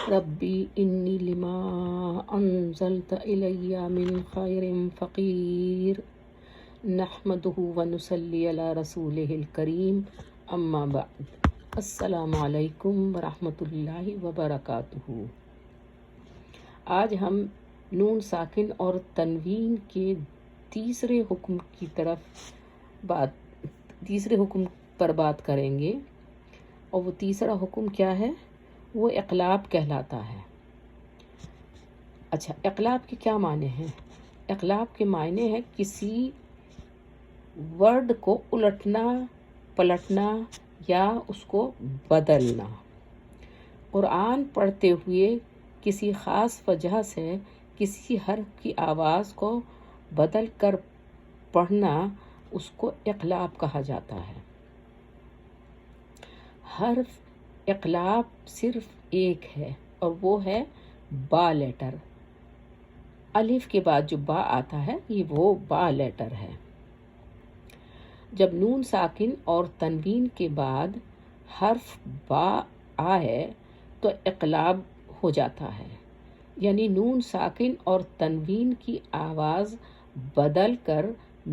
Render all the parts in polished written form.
ربی انی لما انزلت الی من خیر فقیر نحمده ونصلی علی رسولہ الکریم اما بعد السلام علیکم ورحمۃ اللہ وبرکاتہ۔ آج ہم نون ساکن اور تنوین کے تیسرے حکم پر بات کریں گے، اور وہ تیسرا حکم کیا ہے؟ وہ اقلاب کہلاتا ہے۔ اچھا، اقلاب کے کیا معنی ہیں؟ اقلاب کے معنی ہے کسی ورڈ کو الٹنا، پلٹنا یا اس کو بدلنا۔ قرآن پڑھتے ہوئے کسی خاص وجہ سے کسی حرف کی آواز کو بدل کر پڑھنا، اس کو اقلاب کہا جاتا ہے۔ حرف اقلاب صرف ایک ہے اور وہ ہے با لیٹر۔ الف کے بعد جو با آتا ہے، یہ وہ با لیٹر ہے۔ جب نون ساکن اور تنوین کے بعد حرف با آئے تو اقلاب ہو جاتا ہے، یعنی نون ساکن اور تنوین کی آواز بدل کر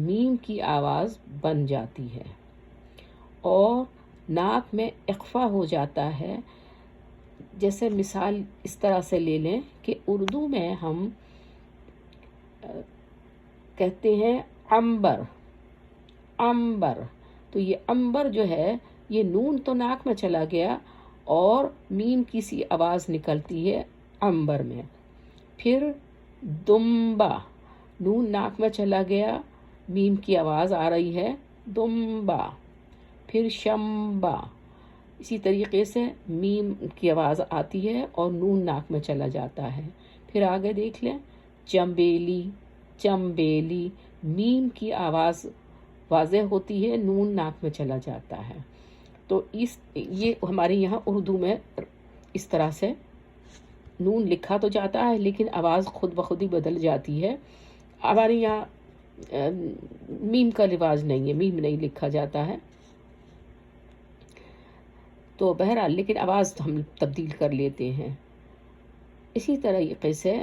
میم کی آواز بن جاتی ہے اور ناک میں اخفا ہو جاتا ہے۔ جیسے مثال اس طرح سے لے لیں کہ اردو میں ہم کہتے ہیں عنبر، عنبر، تو یہ عنبر جو ہے، یہ نون تو ناک میں چلا گیا اور میم کی سی آواز نکلتی ہے عنبر میں۔ پھر دمبا، نون ناک میں چلا گیا، میم کی آواز آ رہی ہے دمبا۔ پھر شمبا، اسی طریقے سے میم کی آواز آتی ہے اور نون ناک میں چلا جاتا ہے۔ پھر آگے دیکھ لیں چمبیلی، چمبیلی، میم کی آواز واضح ہوتی ہے، نون ناک میں چلا جاتا ہے۔ تو یہ ہمارے یہاں اردو میں اس طرح سے نون لکھا تو جاتا ہے لیکن آواز خود بخود ہی بدل جاتی ہے۔ ہمارے یہاں میم کا رواج نہیں ہے، میم نہیں لکھا جاتا ہے، تو بہرحال لیکن آواز ہم تبدیل کر لیتے ہیں۔ اسی طریقے سے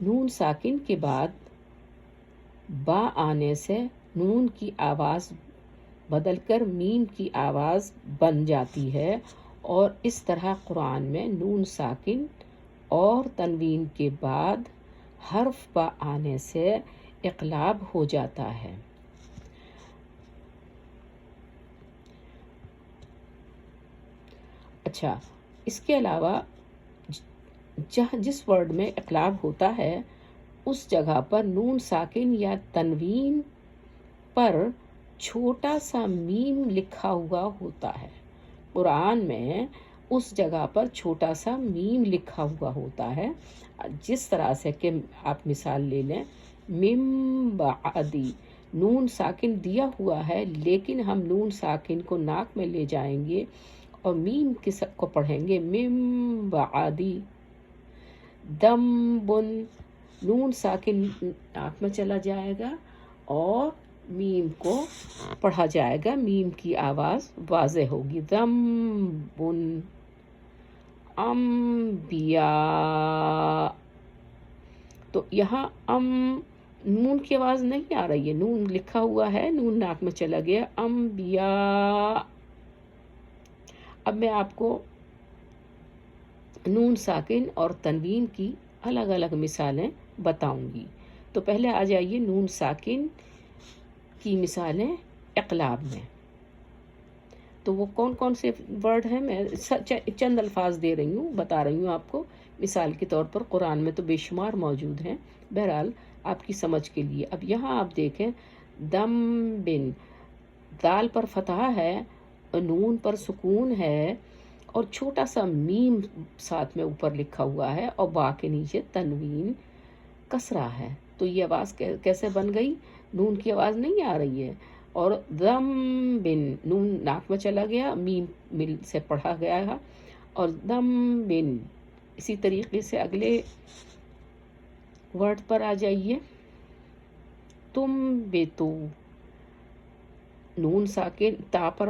نون ساکن کے بعد با آنے سے نون کی آواز بدل کر میم کی آواز بن جاتی ہے، اور اس طرح قرآن میں نون ساکن اور تنوین کے بعد حرف با آنے سے اقلاب ہو جاتا ہے۔ اچھا، اس کے علاوہ جس ورڈ میں اقلاب ہوتا ہے اس جگہ پر نون ساکن یا تنوین پر چھوٹا سا میم لکھا ہوا ہوتا ہے۔ قرآن میں اس جگہ پر چھوٹا سا میم لکھا ہوا ہوتا ہے، جس طرح سے کہ آپ مثال لے لیں من بعدی، نون ساکن دیا ہوا ہے لیکن ہم نون ساکن کو ناک میں لے جائیں گے اور میم کو پڑھیں گے من بعدی۔ دمبن، نون ساکن ناک میں چلا جائے گا اور میم کو پڑھا جائے گا، میم کی آواز واضح ہوگی دمبن۔ انبیاء، تو یہاں نون کی آواز نہیں آ رہی ہے، نون لکھا ہوا ہے، نون ناک میں چلا گیا، انبیاء۔ اب میں آپ کو نون ساکن اور تنوین کی الگ الگ مثالیں بتاؤں گی۔ تو پہلے آ جائیے نون ساکن کی مثالیں اقلاب میں۔ تو وہ کون کون سے ورڈ ہیں، میں چند الفاظ دے رہی ہوں، بتا رہی ہوں آپ کو۔ مثال کے طور پر قرآن میں تو بے شمار موجود ہیں، بہرحال آپ کی سمجھ کے لیے۔ اب یہاں آپ دیکھیں دم بن، دال پر فتحہ ہے، نون پر سکون ہے اور چھوٹا سا میم ساتھ میں اوپر لکھا ہوا ہے اور با کے نیچے تنوین کسرہ ہے، تو یہ آواز کیسے بن گئی؟ نون کی آواز نہیں آ رہی ہے، اور دم بن، نون ناک میں چلا گیا، میم مل سے پڑھا گیا ہے، اور دم بن۔ اسی طریقے سے اگلے ورڈ پر آ جائیے، تم بے تو، نون ساکن تا پر